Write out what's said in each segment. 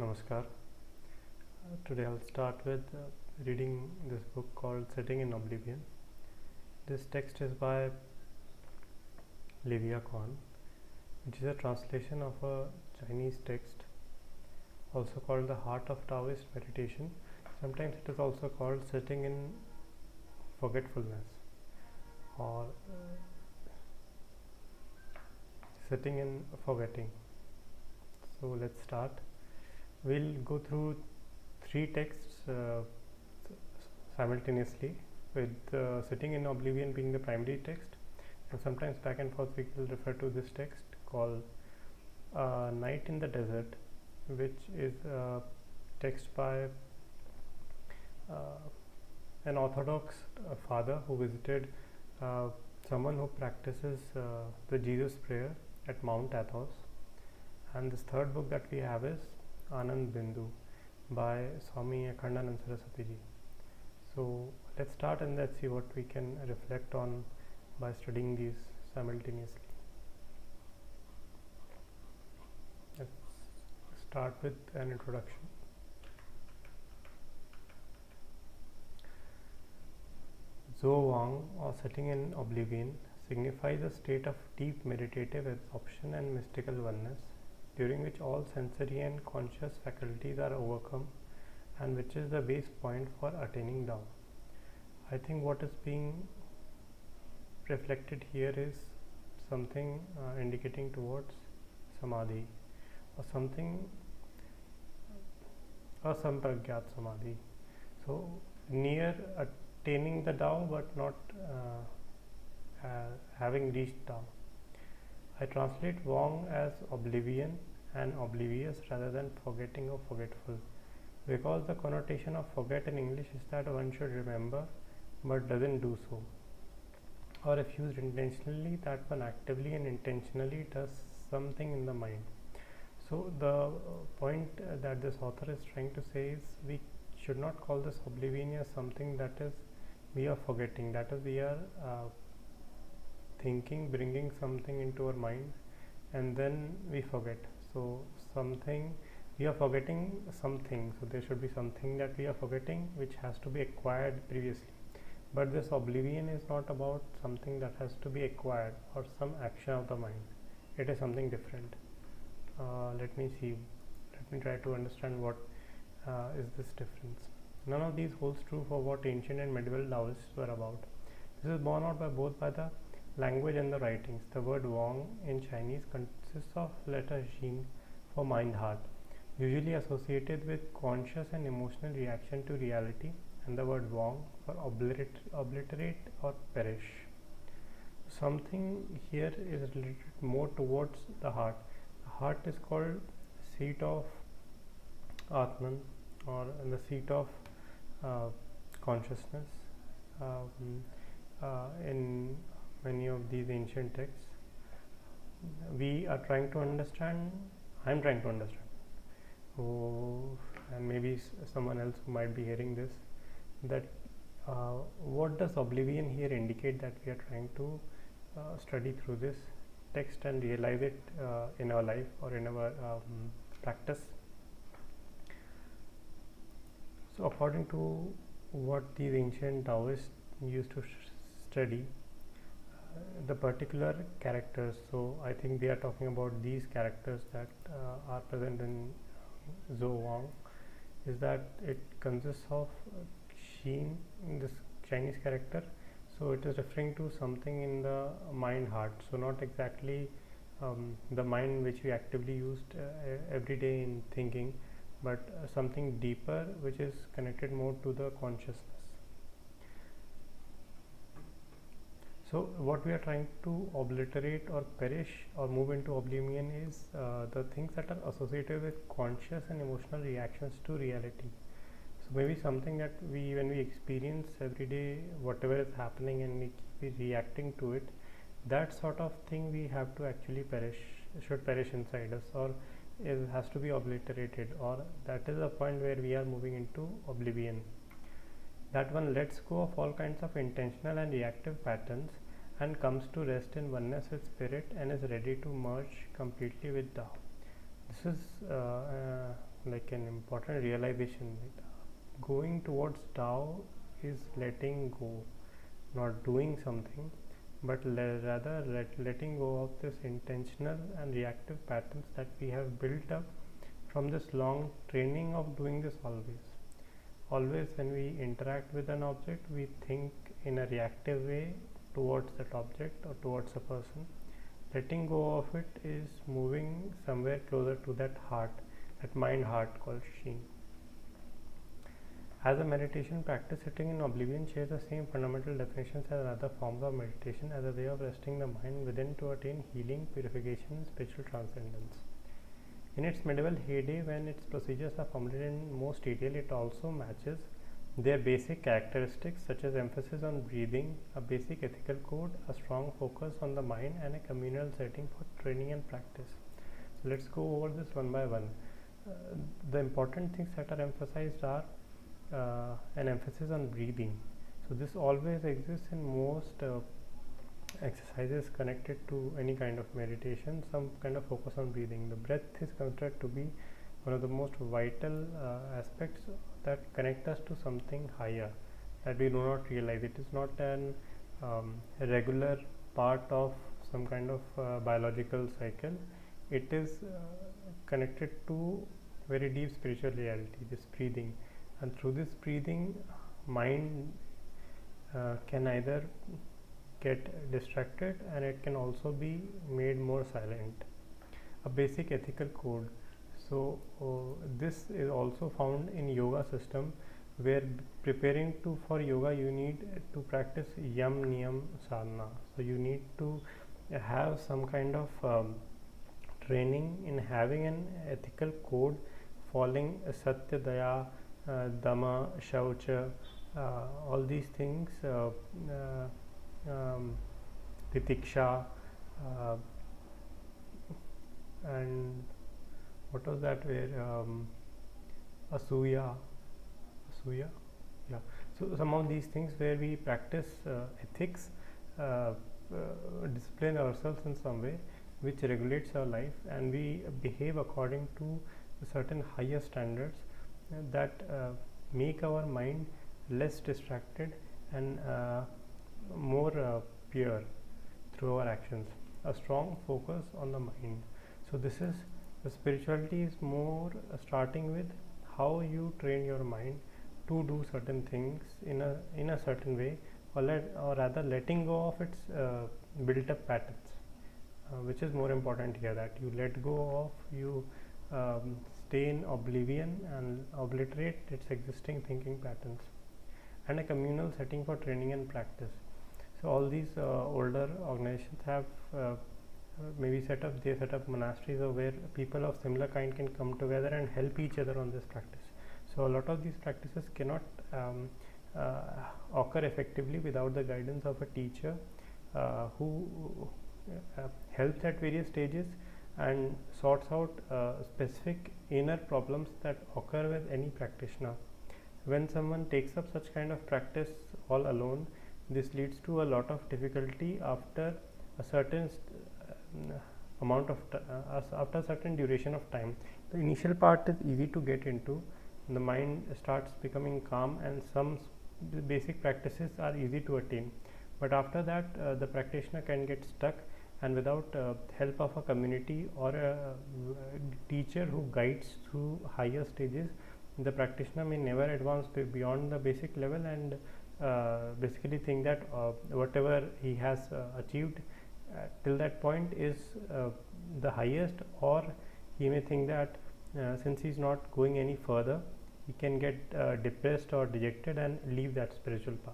Namaskar. Today I'll start with reading this book called Sitting in Oblivion. This text is by Livia Kwan, which is a translation of a Chinese text, also called the Heart of Daoist Meditation. Sometimes it is also called Sitting in Forgetfulness or Sitting in Forgetting. So let's start. We'll go through three texts simultaneously, with Sitting in Oblivion being the primary text, and sometimes back and forth we will refer to this text called Night in the Desert, which is a text by an Orthodox father who visited someone who practices the Jesus prayer at Mount Athos. And this third book that we have is Anand Bindu by Swami Akhandanand Saraswati ji. So let's start and let's see what we can reflect on by studying these simultaneously. Let's start with an introduction. Zhou Wang, or Sitting in Oblivion, signifies a state of deep meditative absorption and mystical oneness, during which all sensory and conscious faculties are overcome, and which is the base point for attaining Tao. I think what is being reflected here is something indicating towards Samadhi, or something asampragyat Samadhi. So near attaining the Tao but not having reached Tao. I translate Wang as oblivion and oblivious rather than forgetting or forgetful, because the connotation of forget in English is that one should remember but doesn't do so, or if used intentionally, that one actively and intentionally does something in the mind. So the point that this author is trying to say is we should not call this oblivion as something that is we are forgetting, that is we are thinking, bringing something into our mind and then we forget. So something, we are forgetting something, so there should be something that we are forgetting which has to be acquired previously. But this oblivion is not about something that has to be acquired or some action of the mind. It is something different. Let me try to understand what is this difference. None of these holds true for what ancient and medieval Taoists were about. This is borne out by both by the language and the writings. The word Wang in Chinese consists of letter Xin for mind heart, usually associated with conscious and emotional reaction to reality, and the word Wang for obliterate or perish. Something here is related more towards the heart. The heart is called seat of Atman, or the seat of consciousness in many of these ancient texts. We are trying to understand, I am trying to understand, and maybe someone else who might be hearing this, that what does oblivion here indicate that we are trying to study through this text and realize it in our life or in our practice. So according to what these ancient Taoists used to study, the particular characters, so I think they are talking about these characters that are present in Zhou Wang, is that it consists of Xin, this Chinese character. So it is referring to something in the mind heart, so not exactly the mind which we actively used every day in thinking, but something deeper which is connected more to the consciousness. So what we are trying to obliterate or perish or move into oblivion is the things that are associated with conscious and emotional reactions to reality. So maybe something that when we experience every day, whatever is happening, and we keep reacting to it, that sort of thing we have to actually should perish inside us, or it has to be obliterated, or that is a point where we are moving into oblivion. That one lets go of all kinds of intentional and reactive patterns and comes to rest in oneness with spirit and is ready to merge completely with Tao. This is like an important realization. Going towards Tao is letting go, not doing something, but rather letting go of this intentional and reactive patterns that we have built up from this long training of doing this always. Always when we interact with an object, we think in a reactive way towards that object or towards a person. Letting go of it is moving somewhere closer to that heart, that mind heart called Sheen. As a meditation practice, sitting in oblivion shares the same fundamental definitions as other forms of meditation, as a way of resting the mind within to attain healing, purification, and spiritual transcendence. In its medieval heyday, when its procedures are formulated in most detail, it also matches their basic characteristics such as emphasis on breathing, a basic ethical code, a strong focus on the mind, and a communal setting for training and practice. So let's go over this one by one. The important things that are emphasized are an emphasis on breathing. So this always exists in most exercises connected to any kind of meditation, some kind of focus on breathing. The breath is considered to be one of the most vital aspects that connect us to something higher that we do not realize. It is not an regular part of some kind of biological cycle. It is connected to very deep spiritual reality, this breathing, and through this breathing mind can either get distracted and it can also be made more silent. A basic ethical code. So this is also found in yoga system, where preparing for yoga you need to practice yam niyam sadhana. So you need to have some kind of training in having an ethical code, following satya, daya, dama, shaucha, all these things, titiksha, and what was that, where asuya, yeah. So some of these things where we practice ethics, discipline ourselves in some way which regulates our life, and we behave according to certain higher standards that make our mind less distracted and more pure through our actions. A strong focus on the mind. So this is the spirituality is more starting with how you train your mind to do certain things in a certain way, or rather letting go of its built up patterns, which is more important here, that you let go of, you stay in oblivion and obliterate its existing thinking patterns. And a communal setting for training and practice. So all these older organizations have maybe set up monasteries where people of similar kind can come together and help each other on this practice. So a lot of these practices cannot occur effectively without the guidance of a teacher who helps at various stages and sorts out specific inner problems that occur with any practitioner. When someone takes up such kind of practice all alone, this leads to a lot of difficulty after a certain amount of after a certain duration of time. The initial part is easy to get into, the mind starts becoming calm, and some basic practices are easy to attain, but after that the practitioner can get stuck, and without help of a community or a teacher who guides through higher stages, the practitioner may never advance beyond the basic level, and basically think that whatever he has achieved till that point is the highest, or he may think that since he is not going any further, he can get depressed or dejected and leave that spiritual path.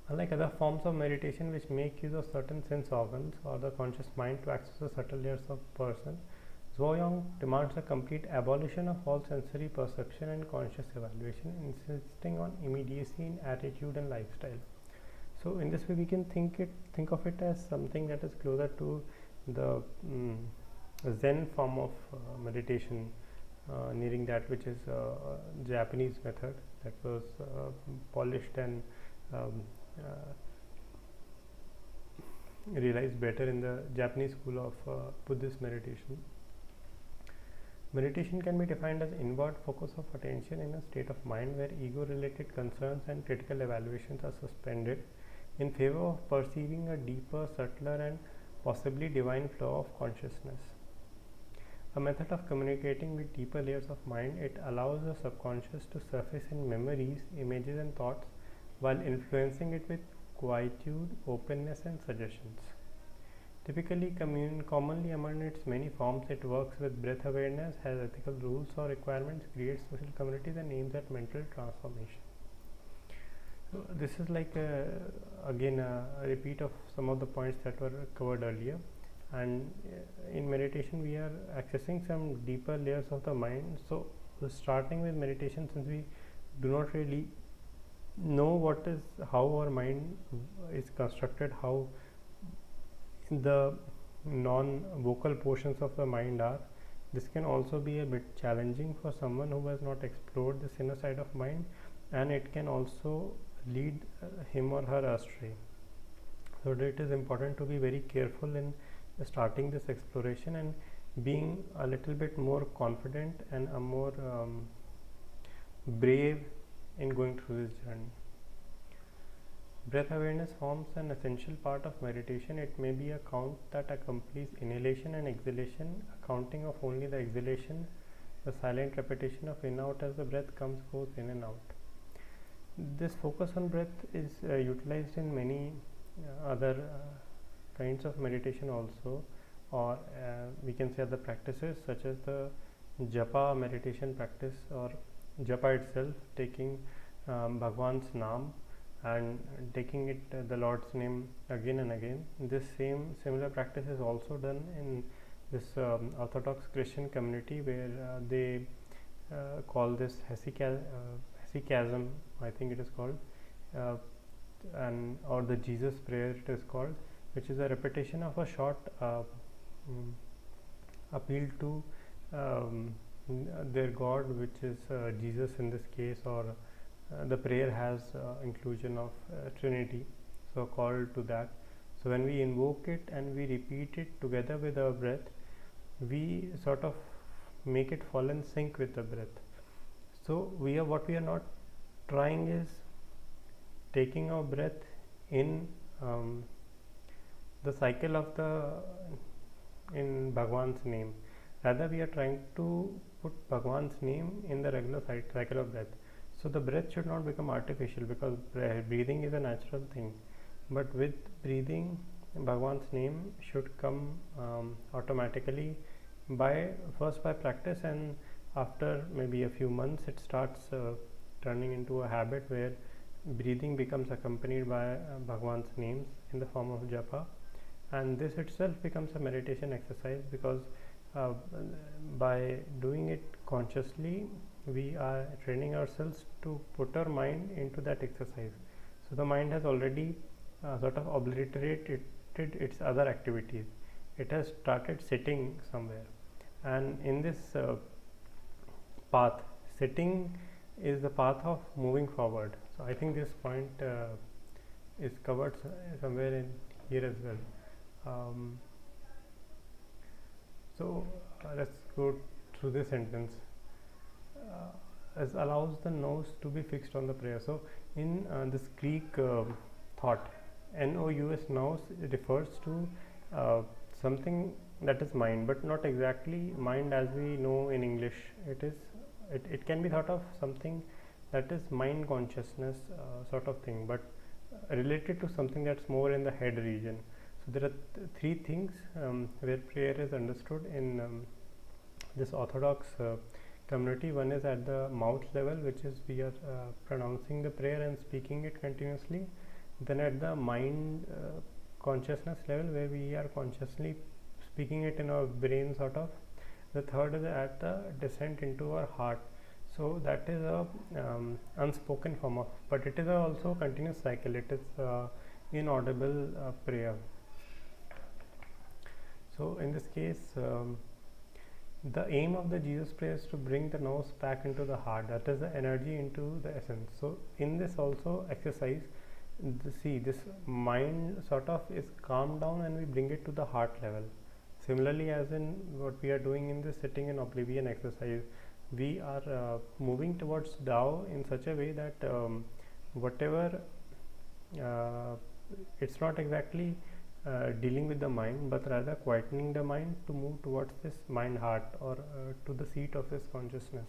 Unlike other forms of meditation which make use of certain sense organs or the conscious mind to access the subtle layers of person, Zhuoyong demands a complete abolition of all sensory perception and conscious evaluation, insisting on immediacy in attitude and lifestyle. So in this way we can think of it as something that is closer to the Zen form of meditation, nearing that which is Japanese method that was polished and realized better in the Japanese school of Buddhist meditation. Meditation can be defined as inward focus of attention in a state of mind where ego-related concerns and critical evaluations are suspended in favor of perceiving a deeper, subtler, and possibly divine flow of consciousness. A method of communicating with deeper layers of mind, it allows the subconscious to surface in memories, images, and thoughts while influencing it with quietude, openness, and suggestions. Typically, commonly among its many forms, it works with breath awareness, has ethical rules or requirements, creates social communities, and aims at mental transformation. So this is like again a repeat of some of the points that were covered earlier. And in meditation, we are accessing some deeper layers of the mind. So starting with meditation, since we do not really know how our mind is constructed, how the non-vocal portions of the mind are, this can also be a bit challenging for someone who has not explored this inner side of mind, and it can also lead him or her astray. So it is important to be very careful in starting this exploration and being a little bit more confident and a more brave in going through this journey. Breath awareness forms an essential part of meditation. It may be a count that accompanies inhalation and exhalation, a counting of only the exhalation, the silent repetition of in-out as the breath goes in and out. This focus on breath is utilized in many other kinds of meditation also, or we can say other practices such as the japa meditation practice, or japa itself, taking Bhagwan's Naam and taking it the Lord's name again and again. This similar practice is also done in this Orthodox Christian community, where they call this Hesychasm, I think it is called, or the Jesus prayer it is called, which is a repetition of a short appeal to their God, which is Jesus in this case, or the prayer has inclusion of Trinity, so called to that. So when we invoke it and we repeat it together with our breath, we sort of make it fall in sync with the breath. So what we are not trying is taking our breath in the cycle of in Bhagwan's name. Rather, we are trying to put Bhagwan's name in the regular cycle of breath. So the breath should not become artificial, because breathing is a natural thing. But with breathing, Bhagwan's name should come automatically first by practice, and after maybe a few months it starts turning into a habit where breathing becomes accompanied by Bhagwan's names in the form of japa, and this itself becomes a meditation exercise, because by doing it consciously we are training ourselves to put our mind into that exercise. So the mind has already sort of obliterated its other activities. It has started sitting somewhere, and in this path, sitting is the path of moving forward. So I think this point is covered somewhere in here as well. So let's go through this sentence. As allows the nose to be fixed on the prayer. So in this Greek thought, nous, nous refers to something that is mind, but not exactly mind as we know in English. It can be thought of something that is mind consciousness sort of thing, but related to something that's more in the head region. So there are three things where prayer is understood in this Orthodox community. One is at the mouth level, which is we are pronouncing the prayer and speaking it continuously. Then at the mind consciousness level, where we are consciously speaking it in our brain sort of. The third is at the descent into our heart. So that is a unspoken form of, but it is also a continuous cycle. It is inaudible prayer. So in this case, the aim of the Jesus prayer is to bring the nose back into the heart, that is the energy into the essence. So in this also exercise, this mind sort of is calmed down and we bring it to the heart level. Similarly, as in what we are doing in this sitting in oblivion exercise, we are moving towards Tao in such a way that whatever uh, it's not exactly dealing with the mind, but rather quietening the mind to move towards this mind heart, or to the seat of this consciousness.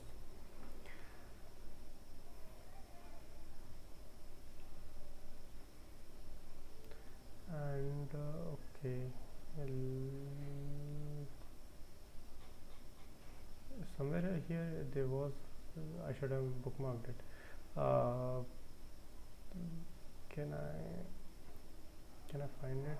And okay, somewhere here there was, I should have bookmarked it. Can I find it?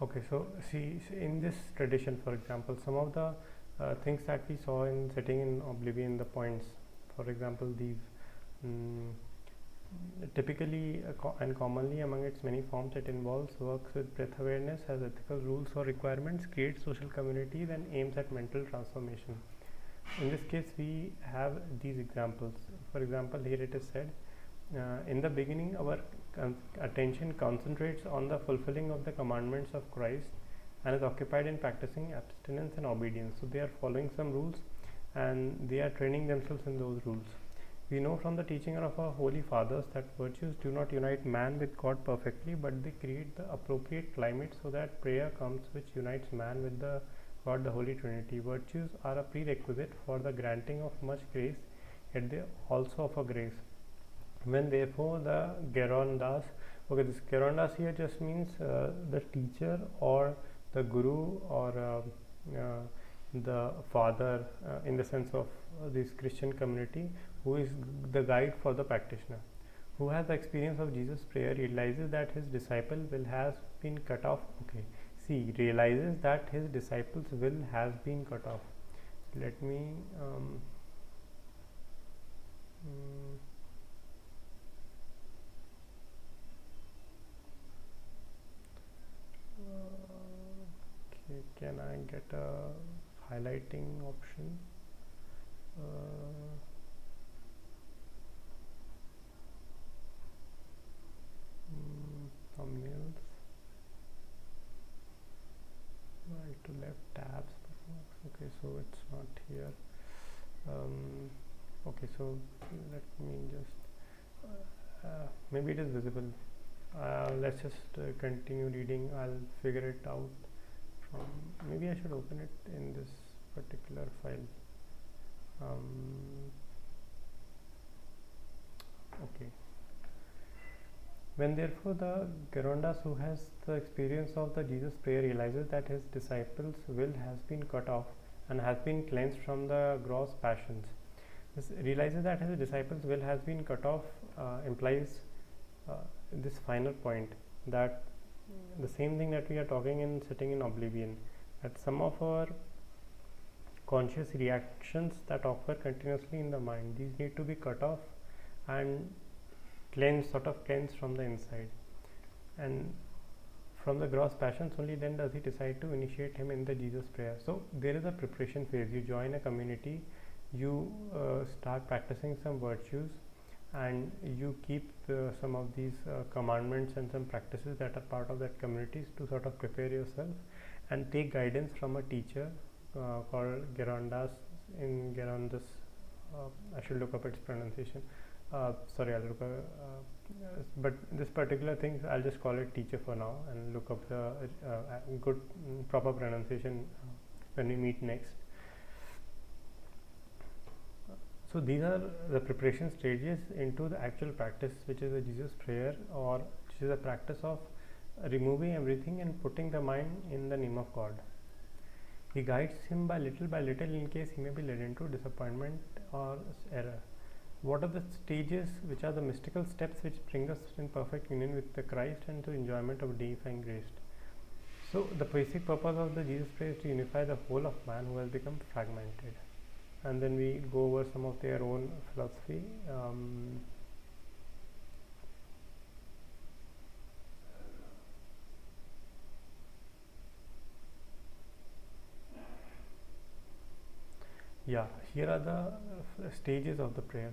Okay, so see, in this tradition, for example, some of the things that we saw in sitting in oblivion, the points, for example, these typically and commonly among its many forms, it involves works with breath awareness, has ethical rules or requirements, creates social communities, and aims at mental transformation. In this case, we have these examples. For example, here it is said, in the beginning, our attention concentrates on the fulfilling of the commandments of Christ and is occupied in practicing abstinence and obedience. So they are following some rules and they are training themselves in those rules. We know from the teaching of our holy fathers that virtues do not unite man with God perfectly, but they create the appropriate climate so that prayer comes, which unites man with the God, the Holy Trinity. Virtues are a prerequisite for the granting of much grace, yet they also offer grace. When therefore the Gerondas, okay, this Gerondas here just means the teacher or the guru or the father in the sense of this Christian community, who is the guide for the practitioner, who has the experience of Jesus' prayer, realizes that his disciple will has been cut off. Okay, see, realizes that his disciples will has been cut off. Let me okay, can I get a highlighting option? Thumbnails, right to left tabs. Okay, so it's not here. Okay, so let me just maybe it is visible. Let's just continue reading. I'll figure it out from, maybe I should open it in this particular file. Okay. When therefore the Gerondas, who has the experience of the Jesus prayer, realizes that his disciples' will has been cut off and has been cleansed from the gross passions, this realizes that his disciples' will has been cut off implies this final point, that the same thing that we are talking in sitting in oblivion, that some of our conscious reactions that occur continuously in the mind, these need to be cut off and cleansed, sort of cleansed from the inside, and from the gross passions only then does he decide to initiate him in the Jesus prayer. So there is a preparation phase. You join a community, you start practicing some virtues, and you keep some of these commandments and some practices that are part of that community to sort of prepare yourself and take guidance from a teacher called Gerondas. In Gerondas, I should look up its pronunciation. Sorry, I'll look but this particular thing I'll just call it teacher for now and look up the good proper pronunciation when we meet next. So these are the preparation stages into the actual practice, which is a Jesus prayer, or which is a practice of removing everything and putting the mind in the name of God. He guides him by little in case he may be led into disappointment or error. What are the stages, which are the mystical steps which bring us in perfect union with the Christ and to enjoyment of deifying grace? So the basic purpose of the Jesus prayer is to unify the whole of man who has become fragmented. And then we go over some of their own philosophy. Yeah, here are the stages of the prayer.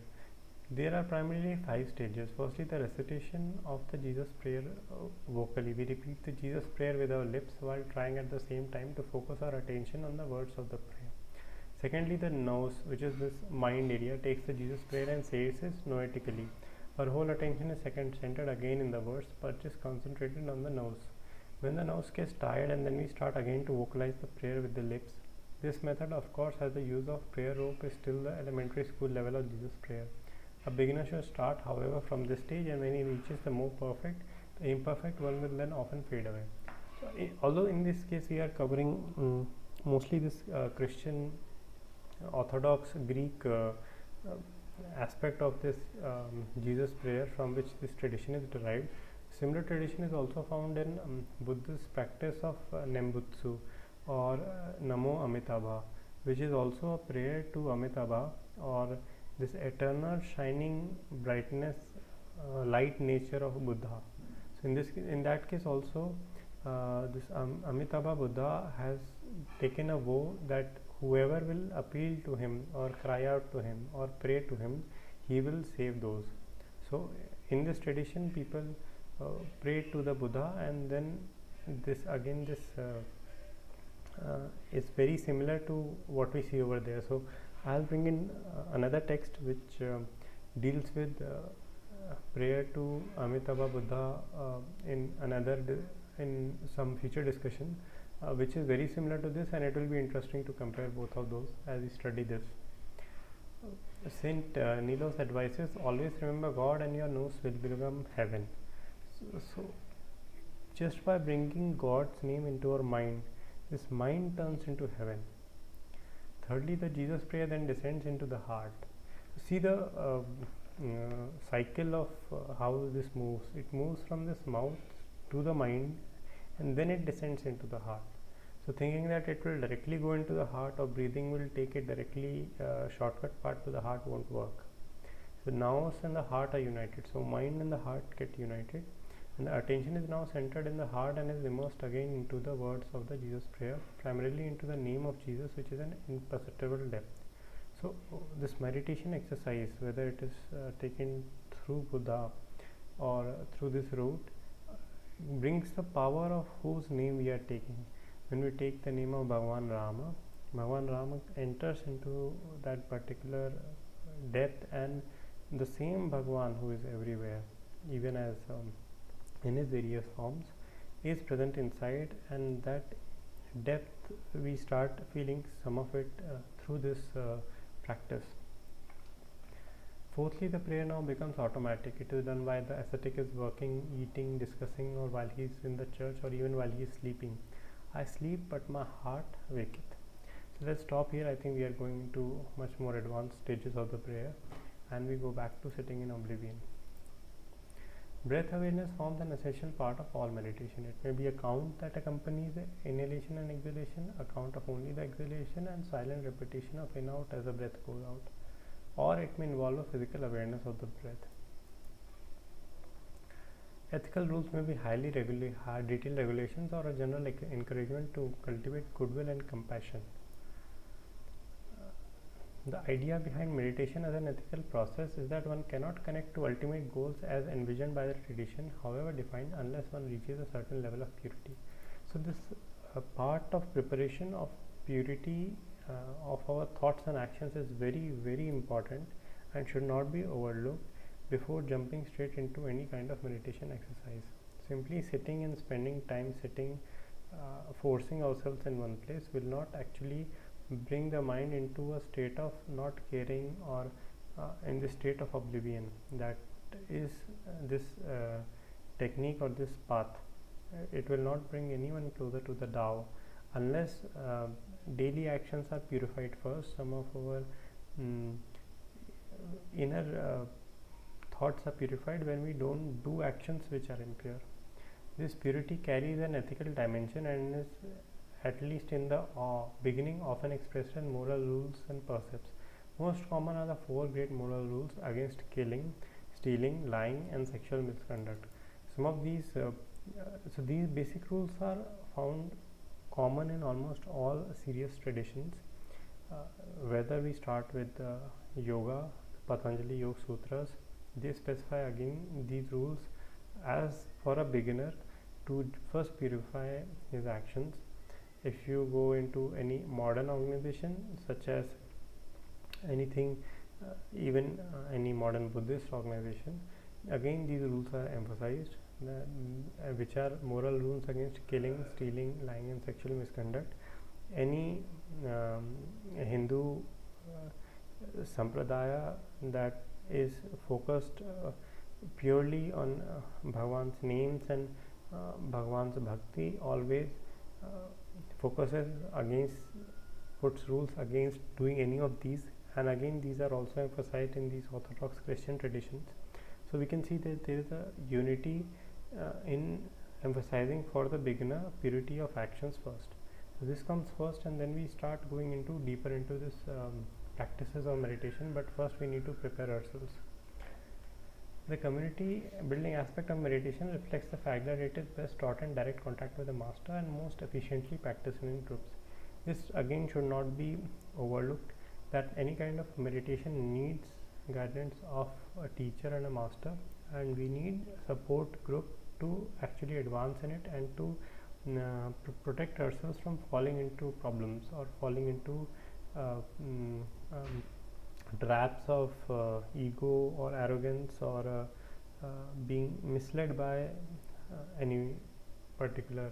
There are primarily 5 stages. Firstly, the recitation of the Jesus prayer vocally. We repeat the Jesus prayer with our lips while trying at the same time to focus our attention on the words of the prayer. Secondly, the nous, which is this mind area, takes the Jesus prayer and says it noetically. Our whole attention is centered again in the words, but is concentrated on the nous. When the nous gets tired, and then we start again to vocalize the prayer with the lips. This method, of course, as the use of prayer rope, is still the elementary school level of Jesus prayer. A beginner should start, however, from this stage, and when he reaches the more perfect, the imperfect one will then often fade away. So, although in this case we are covering mostly this Christian Orthodox Greek aspect of this Jesus prayer, from which this tradition is derived. Similar tradition is also found in Buddhist practice of Nembutsu or Namo Amitabha, which is also a prayer to Amitabha, or this eternal shining brightness, light nature of Buddha. So in that case also, this Amitabha Buddha has taken a vow that whoever will appeal to him or cry out to him or pray to him, he will save those. So in this tradition, people pray to the Buddha, and then this is very similar to what we see over there. So I'll bring in another text which deals with prayer to Amitabha Buddha in some future discussion, which is very similar to this, and it will be interesting to compare both of those as we study this. Saint Nilos advises, always remember God and your nose will become heaven. So just by bringing God's name into our mind, this mind turns into heaven. Thirdly, the Jesus prayer then descends into the heart. See the cycle of how this moves. It moves from this mouth to the mind, and then it descends into the heart. So thinking that it will directly go into the heart, or breathing will take it directly, shortcut path to the heart won't work. So nous and the heart are united. So mind and the heart get united, and the attention is now centered in the heart and is immersed again into the words of the Jesus prayer, primarily into the name of Jesus, which is an imperceptible depth. So this meditation exercise, whether it is taken through Buddha or through this route, brings the power of whose name we are taking. When we take the name of Bhagavan Rama enters into that particular depth, and the same Bhagavan who is everywhere, even as in his various forms, is present inside, and that depth we start feeling some of it through this practice. Fourthly, the prayer now becomes automatic. It is done while the ascetic is working, eating, discussing, or while he is in the church, or even while he is sleeping. I sleep, but my heart waketh. So let's stop here. I think we are going into much more advanced stages of the prayer, and we go back to sitting in oblivion. Breath awareness forms an essential part of all meditation. It may be a count that accompanies the inhalation and exhalation, a count of only the exhalation, and silent repetition of in out as the breath goes out, or it may involve a physical awareness of the breath. Ethical rules may be highly detailed regulations, or a general encouragement to cultivate goodwill and compassion. The idea behind meditation as an ethical process is that one cannot connect to ultimate goals as envisioned by the tradition, however defined, unless one reaches a certain level of purity. So this part of preparation of purity of our thoughts and actions is very, very important and should not be overlooked before jumping straight into any kind of meditation exercise. Simply sitting and spending time sitting, forcing ourselves in one place, will not actually bring the mind into a state of not caring, or in the state of oblivion. That is this technique or this path. It will not bring anyone closer to the Tao unless daily actions are purified first. Some of our inner thoughts are purified when we don't do actions which are impure. This purity carries an ethical dimension and is, at least in the beginning, often expressed in moral rules and precepts. Most common are the four great moral rules against killing, stealing, lying, and sexual misconduct. Some of these, so these basic rules are found common in almost all serious traditions. Whether we start with yoga, Patanjali Yoga Sutras, they specify again these rules as for a beginner to first purify his actions. If you go into any modern organization, such as anything, even any modern Buddhist organization, again these rules are emphasized, which are moral rules against killing, stealing, lying, and sexual misconduct. Any Hindu sampradaya that is focused purely on Bhagwan's names and Bhagwan's Bhakti always focuses against, puts rules against doing any of these, and again these are also emphasized in these Orthodox Christian traditions. So we can see that there is a unity in emphasizing for the beginner purity of actions first. So this comes first, and then we start going into deeper into this practices of meditation, but first we need to prepare ourselves. The community building aspect of meditation reflects the fact that it is best taught in direct contact with the master and most efficiently practiced in groups. This again should not be overlooked, that any kind of meditation needs guidance of a teacher and a master, and we need support group to actually advance in it and to protect ourselves from falling into problems or falling into traps of ego or arrogance, or being misled by any particular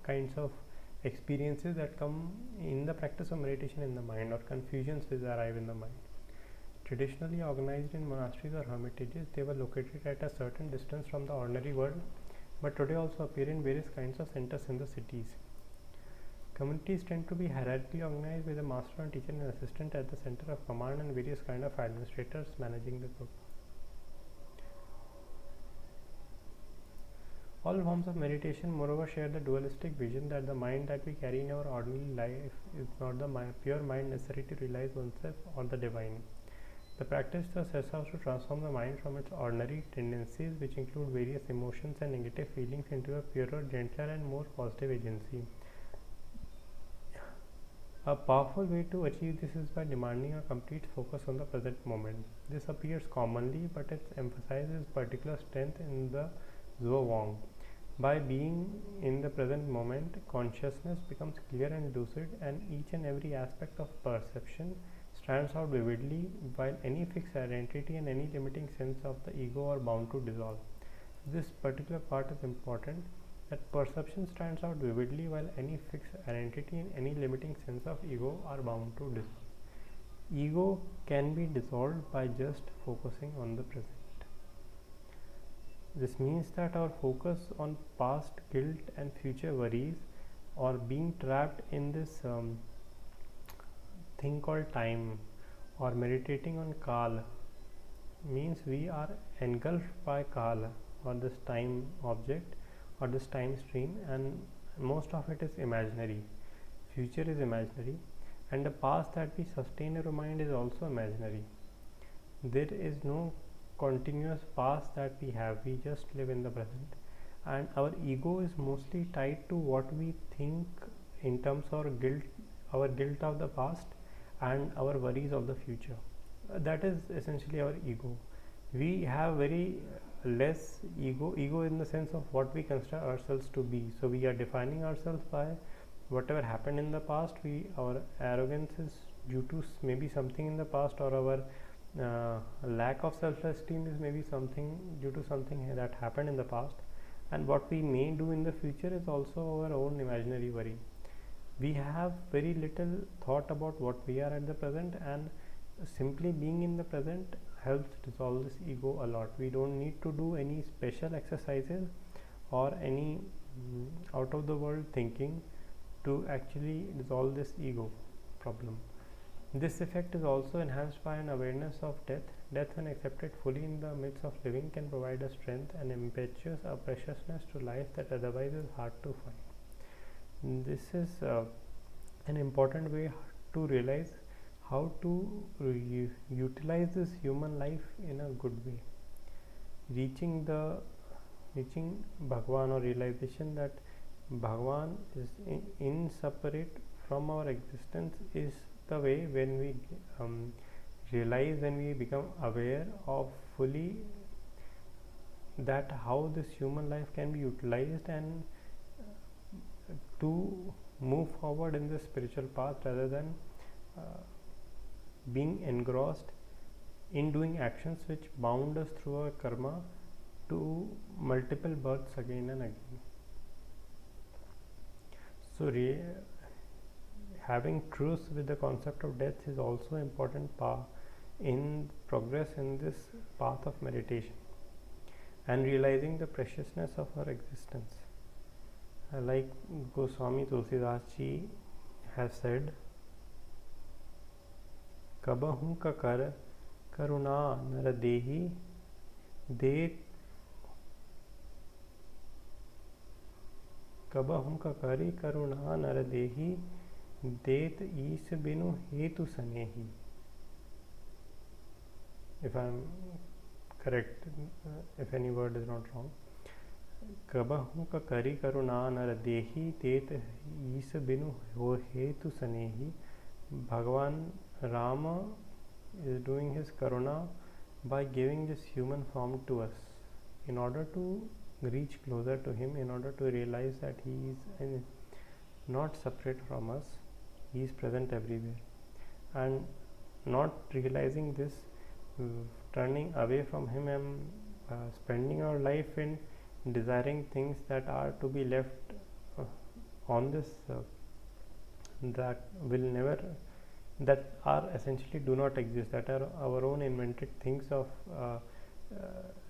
kinds of experiences that come in the practice of meditation in the mind, or confusions which arrive in the mind. Traditionally organized in monasteries or hermitages, they were located at a certain distance from the ordinary world, but today also appear in various kinds of centers in the cities. Communities tend to be hierarchically organized with a master and teacher and assistant at the center of command and various kind of administrators managing the group. All forms of meditation moreover share the dualistic vision that the mind that we carry in our ordinary life is not the pure mind necessary to realize oneself or the divine. The practice thus sets out to transform the mind from its ordinary tendencies, which include various emotions and negative feelings, into a purer, gentler and more positive agency. A powerful way to achieve this is by demanding a complete focus on the present moment. This appears commonly, but it emphasizes particular strength in the Zhuo Wang. By being in the present moment, consciousness becomes clear and lucid, and each and every aspect of perception stands out vividly, while any fixed identity and any limiting sense of the ego are bound to dissolve. This particular part is important, that perception stands out vividly while any fixed identity and any limiting sense of ego are bound to dissolve. Ego can be dissolved by just focusing on the present. This means that our focus on past guilt and future worries, or being trapped in this thing called time, or meditating on Kala, means we are engulfed by Kala, or this time object, or this time stream, and most of it is imaginary. Future is imaginary, and the past that we sustain in our mind is also imaginary. There is no continuous past that we have, we just live in the present, and our ego is mostly tied to what we think in terms of our guilt of the past and our worries of the future. That is essentially our ego. We have very less ego in the sense of what we consider ourselves to be. So we are defining ourselves by whatever happened in the past. Our arrogance is due to maybe something in the past, or our lack of self-esteem is maybe something due to something that happened in the past, and what we may do in the future is also our own imaginary worry. We have very little thought about what we are at the present, and simply being in the present helps dissolve this ego a lot. We don't need to do any special exercises or any out of the world thinking to actually dissolve this ego problem. This effect is also enhanced by an awareness of death. Death, when accepted fully in the midst of living, can provide a strength and impetus, a preciousness to life that otherwise is hard to find. This is an important way to realize how to utilize this human life in a good way. Reaching Bhagwan, or realization that Bhagwan is inseparate from our existence, is the way when we realize, when we become aware of fully that how this human life can be utilized and to move forward in the spiritual path, rather than being engrossed in doing actions which bound us through our karma to multiple births again and again. So having truce with the concept of death is also important in progress in this path of meditation, and realizing the preciousness of our existence. Like Goswami Tulsidas ji has said, Kabahu ka kar karuna naradehi det Kabahum ka kari karuna naradehi det is binu hetu sanehi. If I am correct, if any word is not wrong. Kabahum ka kari karuna naradehi det is binu hetu sanehi. Bhagavan Rama is doing his karuna by giving this human form to us in order to reach closer to him, in order to realize that he is not separate from us, he is present everywhere. And not realizing this, turning away from him and spending our life in desiring things that are to be left on this that will never, that are essentially do not exist, that are our own invented things of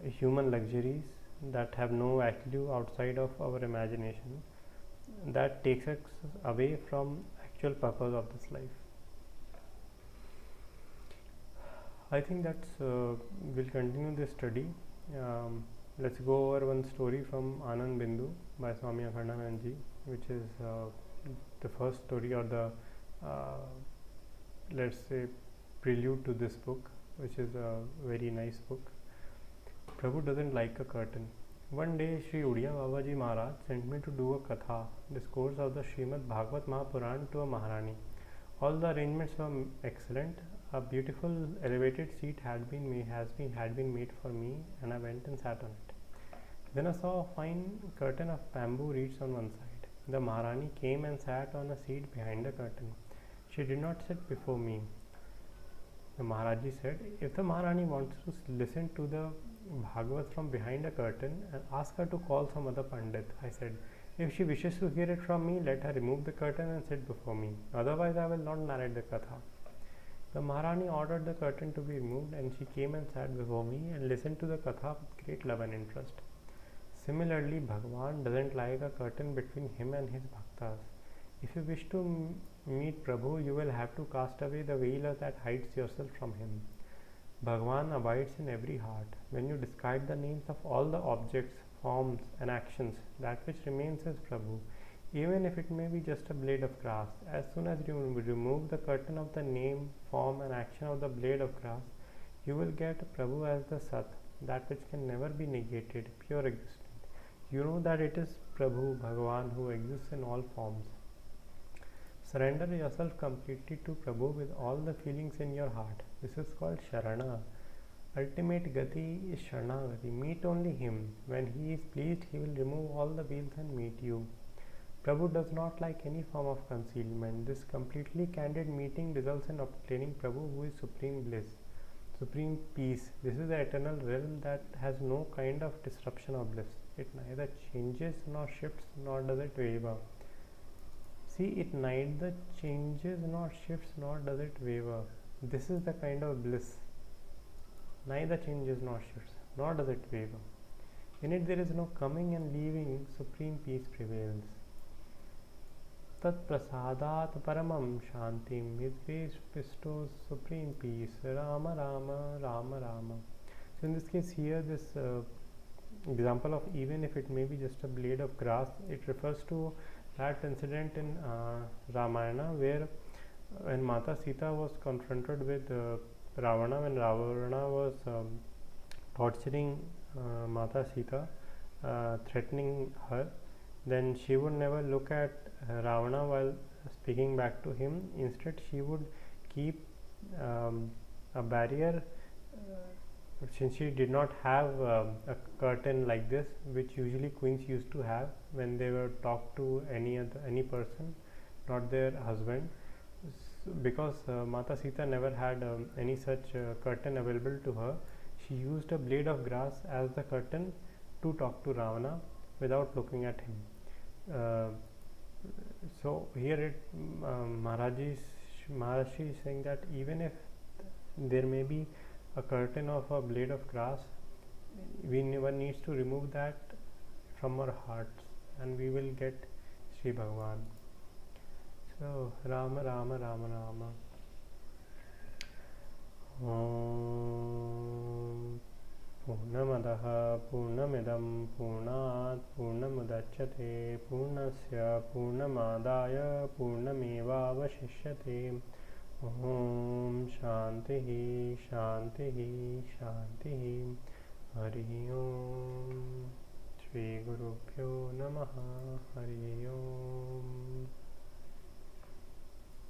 human luxuries that have no value outside of our imagination, that takes us away from actual purpose of this life. I think that's we'll continue this study. Let's go over one story from Anand Bindu by Swami Akhandanand ji, which is the first story, or the let's say prelude to this book, which is a very nice book. Prabhu doesn't like a curtain. One day Sri Udiya Babaji Maharaj sent me to do a katha, discourse of the Srimad Bhagavad Mahapuran to a Maharani. All the arrangements were excellent. A beautiful elevated seat had been made for me, and I went and sat on it. Then I saw a fine curtain of bamboo reeds on one side. The Maharani came and sat on a seat behind the curtain. She did not sit before me. The Maharaji said, if the Maharani wants to listen to the Bhagavad from behind a curtain, and ask her to call some other Pandit. I said, if she wishes to hear it from me, let her remove the curtain and sit before me. Otherwise, I will not narrate the katha. The Maharani ordered the curtain to be removed, and she came and sat before me and listened to the katha with great love and interest. Similarly, Bhagavan doesn't like a curtain between him and his bhaktas. If you wish to meet Prabhu, you will have to cast away the veil that hides yourself from him. Bhagavan abides in every heart. When you describe the names of all the objects, forms and actions, that which remains is Prabhu, even if it may be just a blade of grass. As soon as you remove the curtain of the name, form and action of the blade of grass, you will get Prabhu as the Sat, that which can never be negated, pure existence. You know that it is Prabhu, Bhagavan, who exists in all forms. Surrender yourself completely to Prabhu with all the feelings in your heart. This is called Sharana. Ultimate Gati is Sharanagati. Meet only Him. When He is pleased, He will remove all the veils and meet you. Prabhu does not like any form of concealment. This completely candid meeting results in obtaining Prabhu, who is supreme bliss, supreme peace. This is the eternal realm that has no kind of disruption of bliss. It neither changes nor shifts, nor does it waver. See, it neither changes nor shifts nor does it waver. This is the kind of bliss. Neither changes nor shifts nor does it waver. In it there is no coming and leaving. Supreme peace prevails. tat prasadat paramam shantim, his grace bestows supreme peace. Rama Rama Rama Rama. So in this case here, this example of even if it may be just a blade of grass, it refers to that incident in Ramayana where when Mata Sita was confronted with Ravana, when Ravana was torturing Mata Sita, threatening her, then she would never look at Ravana while speaking back to him. Instead, she would keep a barrier, since she did not have a curtain like this, which usually queens used to have when they were talk to any person, not their husband. Because Mata Sita never had any such curtain available to her, she used a blade of grass as the curtain to talk to Ravana without looking at him. So here Maharaji is saying that even if there may be a curtain of a blade of grass, we never needs to remove that from our hearts, and we will get Sri Bhagavan. So Rama Rama Rama Rama. Om Purnamadaha Purnamidam Purnat Purnamudachyate Purnasya Purnamadaya Purnameva Vashishyate. Om Shantihi Shantihi Shantihi. Hari Om. Shri Gurubhyo Namaha. Hari Om.